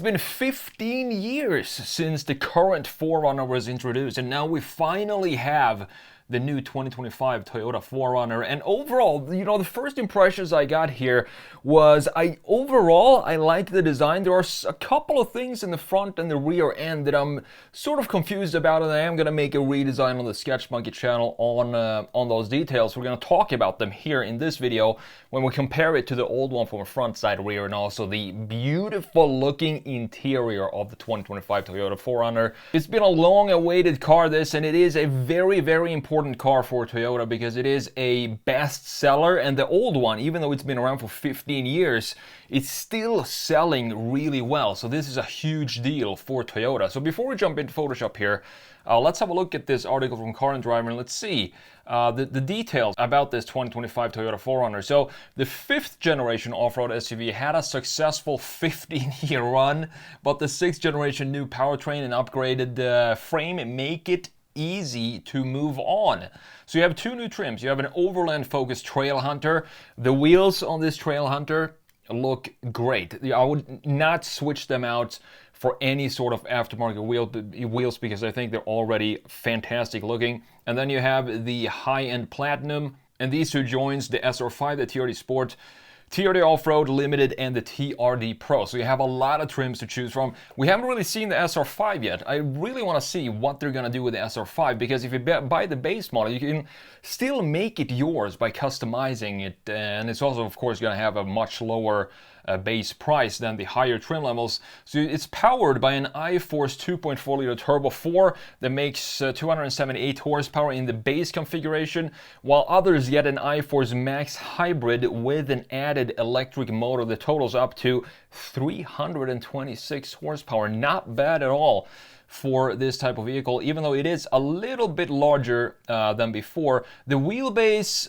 been 15 years since the current 4Runner was introduced, and now we finally have the new 2025 Toyota 4Runner. And overall, the first impressions I got here was I like the design. There are a couple of things in the front and the rear end that I'm sort of confused about, and I am going to make a redesign on the Sketch Monkey channel on those details. We're going to talk about them here in this video when we compare it to the old one from a front, side, rear, and also the beautiful looking interior of the 2025 Toyota 4Runner. It's been a long awaited car, this, and it is a very, very important car for Toyota because it is a bestseller, and the old one, even though it's been around for 15 years, it's still selling really well. So this is a huge deal for Toyota. So before we jump into Photoshop here, let's have a look at this article from Car and Driver, and let's see the details about this 2025 Toyota 4Runner. So the 5th generation off-road SUV had a successful 15-year run, but the 6th generation new powertrain and upgraded frame make it easy to move on. So you have two new trims. You have an overland focused Trail Hunter. The wheels on this Trail Hunter look great. I would not switch them out for any sort of aftermarket wheels because I think they're already fantastic looking. And then you have the high-end Platinum, and these two joins the SR5, the TRD Sport, TRD Off-Road Limited, and the TRD Pro. So you have a lot of trims to choose from. We haven't really seen the SR5 yet. I really want to see what they're going to do with the SR5, because if you buy the base model, you can still make it yours by customizing it. And it's also, of course, going to have a much lower base price than the higher trim levels. So it's powered by an iForce 2.4 liter Turbo 4 that makes 278 horsepower in the base configuration, while others get an iForce Max Hybrid with an added electric motor that totals up to 326 horsepower. Not bad at all for this type of vehicle, even though it is a little bit larger than before. The wheelbase,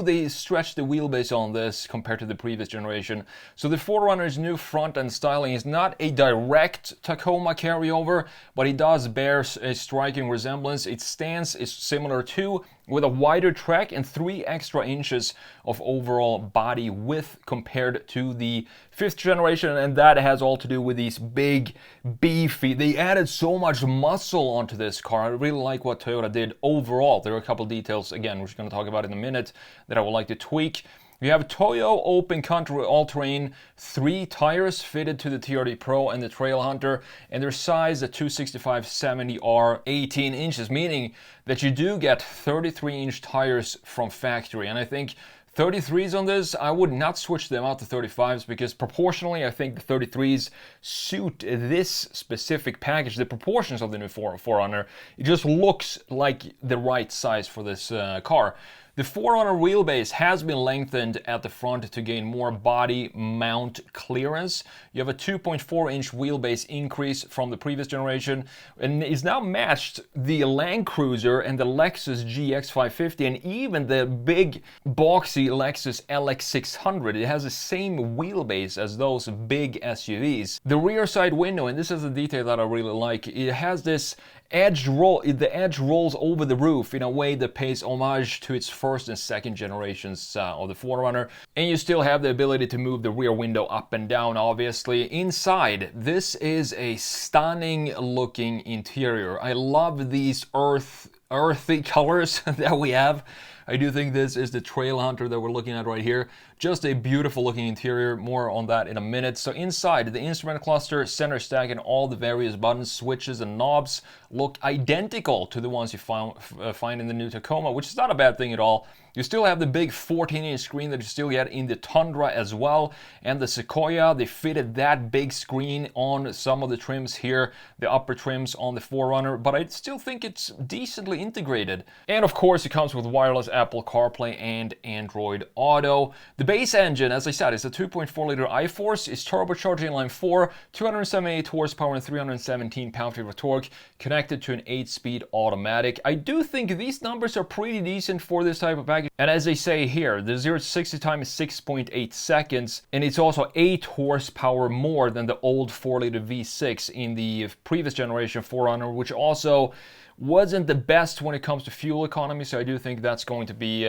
they stretch the wheelbase on this compared to the previous generation. So the 4Runner's new front end styling is not a direct Tacoma carryover, but it does bear a striking resemblance. Its stance is similar to, with a wider track and 3 extra inches of overall body width compared to the 5th generation, and that has all to do with these big, beefy. They added so much muscle onto this car. I really like what Toyota did overall. There are a couple details, again, we're going to talk about in a minute, that I would like to tweak. You have Toyo Open Country All-Terrain 3 tires fitted to the TRD Pro and the Trail Hunter, and their size at 265/70R 18 inches, meaning that you do get 33-inch tires from factory. And I think 33s on this, I would not switch them out to 35s because proportionally, I think the 33s suit this specific package. The proportions of the new 4Runner, it just looks like the right size for this car. The 4Runner wheelbase has been lengthened at the front to gain more body mount clearance. You have a 2.4-inch wheelbase increase from the previous generation, and is now matched the Land Cruiser and the Lexus GX550, and even the big boxy Lexus LX600. It has the same wheelbase as those big SUVs. The rear side window, and this is the detail that I really like, it has this edge roll. The edge rolls over the roof in a way that pays homage to its first and second generations of the 4Runner, and you still have the ability to move the rear window up and down, obviously. Inside, this is a stunning looking interior. I love these earthy colors that we have. I do think this is the Trail Hunter that we're looking at right here. Just a beautiful looking interior, more on that in a minute. So inside, the instrument cluster, center stack, and all the various buttons, switches, and knobs look identical to the ones you find in the new Tacoma, which is not a bad thing at all. You still have the big 14-inch screen that you still get in the Tundra as well, and the Sequoia. They fitted that big screen on some of the trims here, the upper trims on the 4Runner, but I still think it's decently integrated. And of course, it comes with wireless Apple CarPlay and Android Auto. The base engine, as I said, is a 2.4 liter iForce. It's turbocharged inline 4, 278 horsepower and 317 pound-feet of torque, connected to an 8-speed automatic. I do think these numbers are pretty decent for this type of package. And as they say here, the 0 to 60 time is 6.8 seconds, and it's also 8 horsepower more than the old 4 liter V6 in the previous generation 4Runner, which also wasn't the best when it comes to fuel economy, so I do think that's going to be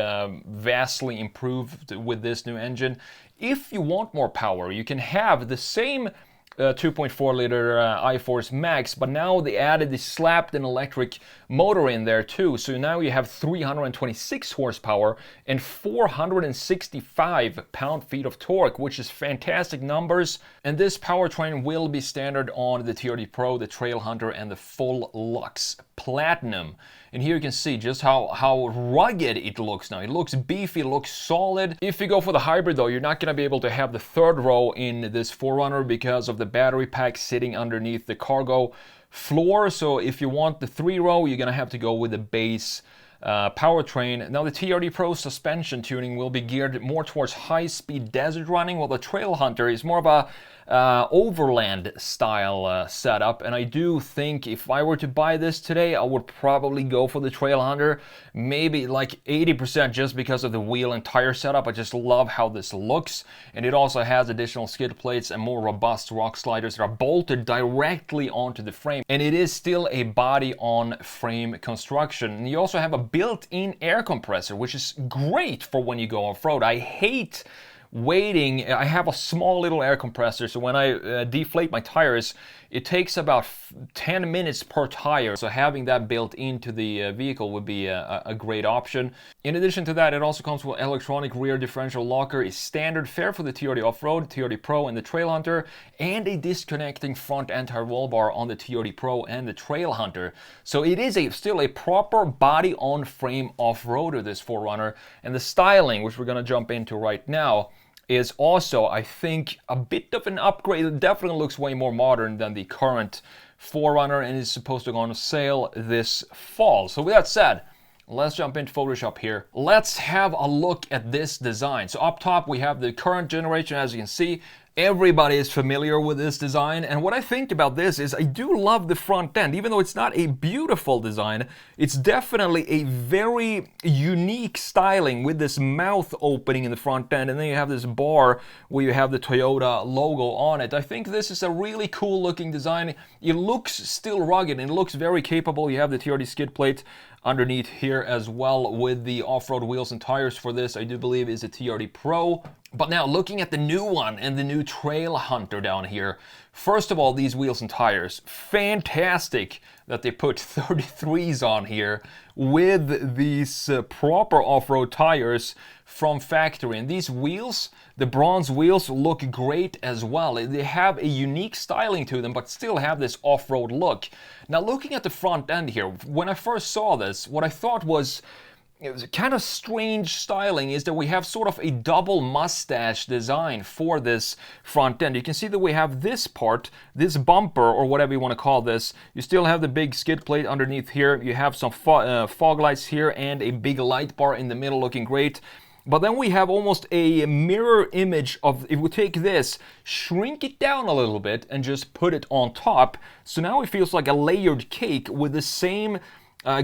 vastly improved with this new engine. If you want more power, you can have the same 2.4 liter iForce Max, but now they added the slapped an electric motor in there too. So now you have 326 horsepower and 465 pound-feet of torque, which is fantastic numbers. And this powertrain will be standard on the TRD Pro, the Trailhunter, and the Full Lux Platinum. And here you can see just how rugged it looks now. It looks beefy, it looks solid. If you go for the hybrid though, you're not going to be able to have the third row in this 4Runner because of the battery pack sitting underneath the cargo floor. So if you want the 3-row, you're going to have to go with the base powertrain. Now the TRD Pro suspension tuning will be geared more towards high-speed desert running, while the Trailhunter is more of a overland style setup. And I do think if I were to buy this today, I would probably go for the Trailhunter, maybe like 80% just because of the wheel and tire setup. I just love how this looks, and it also has additional skid plates and more robust rock sliders that are bolted directly onto the frame, and it is still a body on frame construction. And you also have a built-in air compressor, which is great for when you go off-road. I hate waiting. I have a small little air compressor, so when I deflate my tires, it takes about 10 minutes per tire. So having that built into the vehicle would be a great option. In addition to that, it also comes with electronic rear differential locker, is standard fare for the TRD Off-Road, TRD Pro, and the Trailhunter, and a disconnecting front anti-roll bar on the TRD Pro and the Trailhunter. So it is still a proper body-on-frame off-roader, this 4Runner. And the styling, which we're going to jump into right now, is also, I think, a bit of an upgrade. It definitely looks way more modern than the current 4Runner, and is supposed to go on sale this fall. So with that said, let's jump into Photoshop here. Let's have a look at this design. So up top we have the current generation. As you can see, everybody is familiar with this design, and what I think about this is I do love the front end. Even though it's not a beautiful design, it's definitely a very unique styling with this mouth opening in the front end, and then you have this bar where you have the Toyota logo on it. I think this is a really cool looking design. It looks still rugged and it looks very capable. You have the TRD skid plate underneath here as well with the off-road wheels and tires for this, I do believe, is a TRD Pro. But now looking at the new one and the new Trailhunter down here, first of all, these wheels and tires, fantastic that they put 33s on here with these proper off-road tires from factory. And these wheels, the bronze wheels, look great as well. They have a unique styling to them, but still have this off-road look. Now looking at the front end here, when I first saw this, what I thought was, it was kind of strange styling, is that we have sort of a double mustache design for this front end. You can see that we have this part, this bumper, or whatever you want to call this. You still have the big skid plate underneath here. You have some fog lights here and a big light bar in the middle looking great. But then we have almost a mirror image of, if we take this, shrink it down a little bit and just put it on top. So now it feels like a layered cake with the same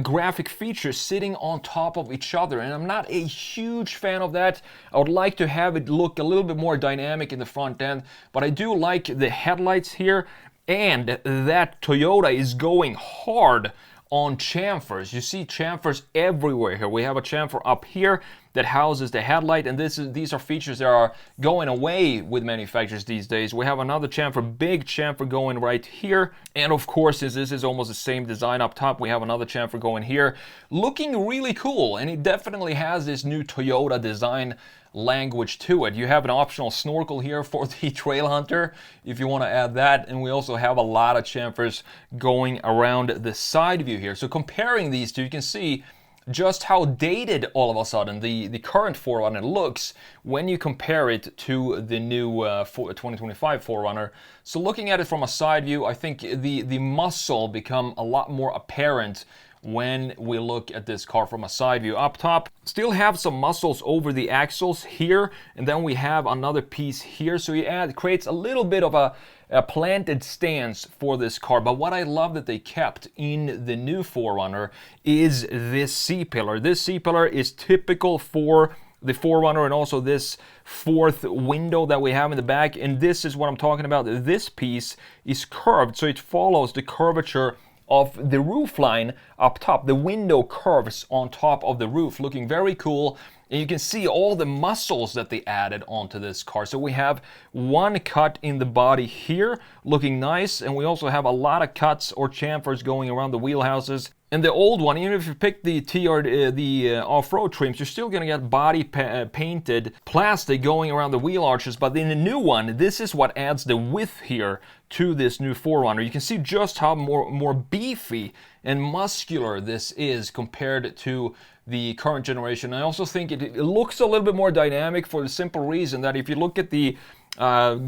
graphic features sitting on top of each other, and I'm not a huge fan of that. I would like to have it look a little bit more dynamic in the front end, but I do like the headlights here, and that Toyota is going hard on chamfers. You see chamfers everywhere here. We have a chamfer up here that houses the headlight, and these are features that are going away with manufacturers these days. We have another chamfer, big chamfer going right here, and of course, since this is almost the same design up top, we have another chamfer going here, looking really cool, and it definitely has this new Toyota design language to it. You have an optional snorkel here for the Trailhunter if you want to add that, and we also have a lot of chamfers going around the side view here. So comparing these two, you can see just how dated all of a sudden the current 4Runner looks when you compare it to the new 2025 4Runner. So looking at it from a side view, I think the muscle become a lot more apparent when we look at this car from a side view. Up top, still have some muscles over the axles here, and then we have another piece here. So it creates a little bit of a planted stance for this car. But what I love that they kept in the new 4Runner is this C-pillar. This C-pillar is typical for the 4Runner, and also this fourth window that we have in the back. And this is what I'm talking about. This piece is curved, so it follows the curvature of the roof line up top. The window curves on top of the roof, looking very cool. And you can see all the muscles that they added onto this car. So we have one cut in the body here, looking nice, and we also have a lot of cuts or chamfers going around the wheelhouses. And the old one, even if you pick the off-road trims, you're still going to get body painted plastic going around the wheel arches. But in the new one, this is what adds the width here to this new 4Runner. You can see just how more beefy and muscular this is compared to the current generation. I also think it looks a little bit more dynamic for the simple reason that if you look at the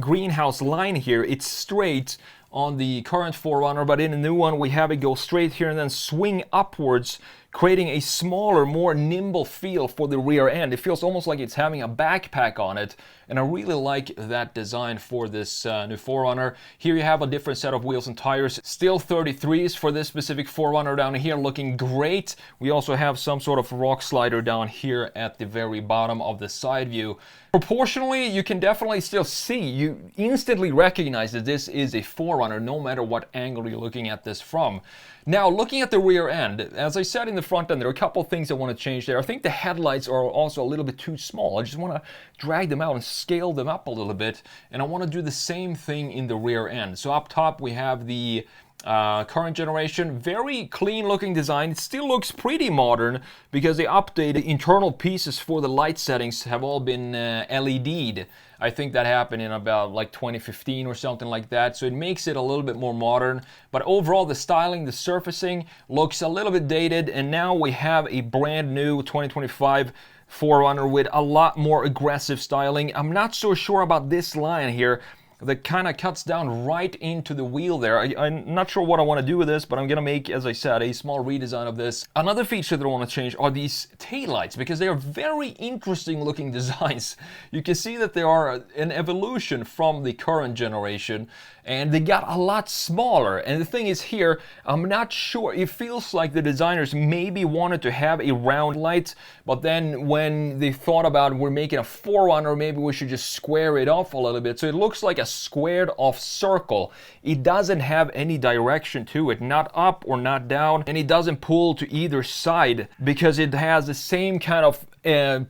greenhouse line here, it's straight on the current 4Runner, but in the new one we have it go straight here and then swing upwards, creating a smaller, more nimble feel for the rear end. It feels almost like it's having a backpack on it, and I really like that design for this new 4Runner. Here you have a different set of wheels and tires, still 33s for this specific 4Runner down here, looking great. We also have some sort of rock slider down here at the very bottom of the side view. Proportionally, you can definitely still see, you instantly recognize that this is a 4Runner no matter what angle you're looking at this from. Now, looking at the rear end, as I said in the front end, there are a couple of things I want to change there. I think the headlights are also a little bit too small. I just want to drag them out and scale them up a little bit, and I want to do the same thing in the rear end. So up top we have the current generation, very clean looking design. It still looks pretty modern because they updated internal pieces for the light settings have all been LED'd. I think that happened in about like 2015 or something like that, so it makes it a little bit more modern. But overall the styling, the surfacing looks a little bit dated, and now we have a brand new 2025 4Runner with a lot more aggressive styling. I'm not so sure about this line here that kind of cuts down right into the wheel there. I'm not sure what I want to do with this, but I'm going to make, as I said, a small redesign of this. Another feature that I want to change are these taillights, because they are very interesting looking designs. You can see that they are an evolution from the current generation, and they got a lot smaller. And the thing is here, I'm not sure, it feels like the designers maybe wanted to have a round light, but then when they thought about we're making a 4Runner, maybe we should just square it off a little bit. So it looks like a squared off circle. It doesn't have any direction to it, not up or not down, and it doesn't pull to either side because it has the same kind of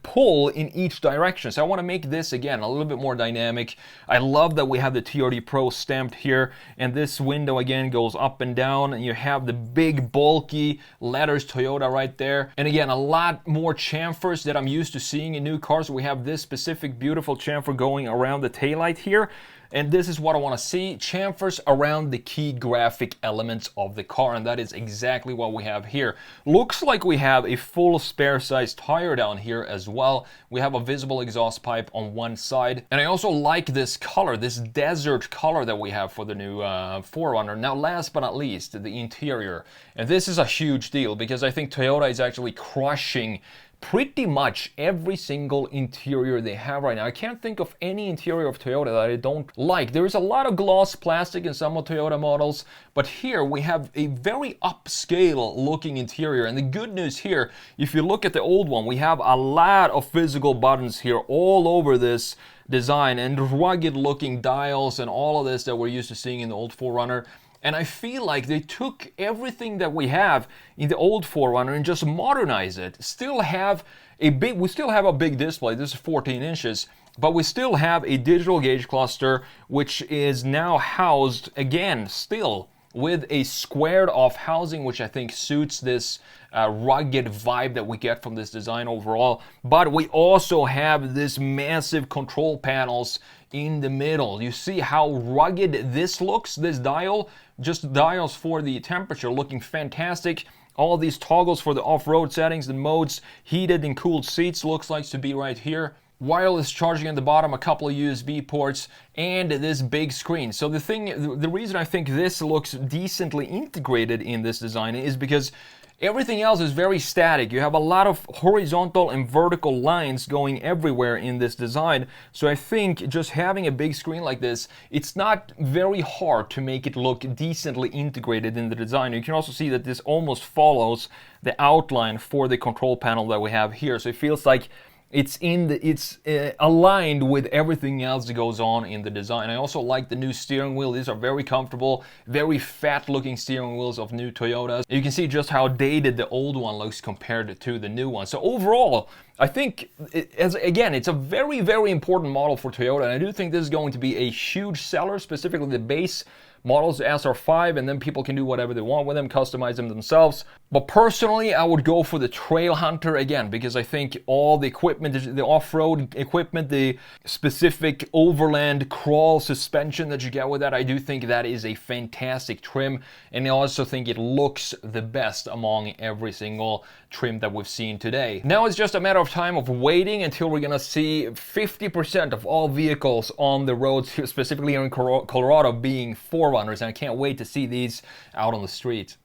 pull in each direction. So I want to make this again a little bit more dynamic. I love that we have the TRD Pro stamped here, and this window again goes up and down, and you have the big bulky letters Toyota right there. And again, a lot more chamfers that I'm used to seeing in new cars. We have this specific beautiful chamfer going around the taillight here. And this is what I want to see, chamfers around the key graphic elements of the car, and that is exactly what we have here. Looks like we have a full spare size tire down here as well. We have a visible exhaust pipe on one side, and I also like this color, this desert color that we have for the new 4Runner. Now last but not least, the interior. And this is a huge deal because I think Toyota is actually crushing pretty much every single interior they have right now. I can't think of any interior of Toyota that I don't like. There is a lot of gloss plastic in some of Toyota models, but here we have a very upscale looking interior. And the good news here, if you look at the old one, we have a lot of physical buttons here all over this design, and rugged looking dials and all of this that we're used to seeing in the old 4Runner. And I feel like they took everything that we have in the old 4Runner and just modernized it. We still have a big display. This is 14 inches, but we still have a digital gauge cluster, which is now housed again, still with a squared off housing, which I think suits this rugged vibe that we get from this design overall. But we also have this massive control panels in the middle. You see how rugged this looks, this dial, just dials for the temperature looking fantastic. All these toggles for the off-road settings, the modes, heated and cooled seats looks like to be right here. Wireless charging at the bottom, a couple of USB ports, and this big screen. So the reason I think this looks decently integrated in this design is because everything else is very static. You have a lot of horizontal and vertical lines going everywhere in this design. So I think just having a big screen like this, it's not very hard to make it look decently integrated in the design. You can also see that this almost follows the outline for the control panel that we have here. So it feels like it's aligned with everything else that goes on in the design. I also like the new steering wheel. These are very comfortable, very fat looking steering wheels of new Toyotas. You can see just how dated the old one looks compared to the new one. So overall, I think, again, it's a very, very important model for Toyota, and I do think this is going to be a huge seller, specifically the base models, the SR5, and then people can do whatever they want with them, customize them themselves. But personally, I would go for the Trail Hunter again, because I think all the equipment, the off-road equipment, the specific overland crawl suspension that you get with that, I do think that is a fantastic trim, and I also think it looks the best among every single trim that we've seen today. Now it's just a matter of time of waiting until we're gonna see 50% of all vehicles on the roads here, specifically here in Colorado, being 4Runners, and I can't wait to see these out on the streets.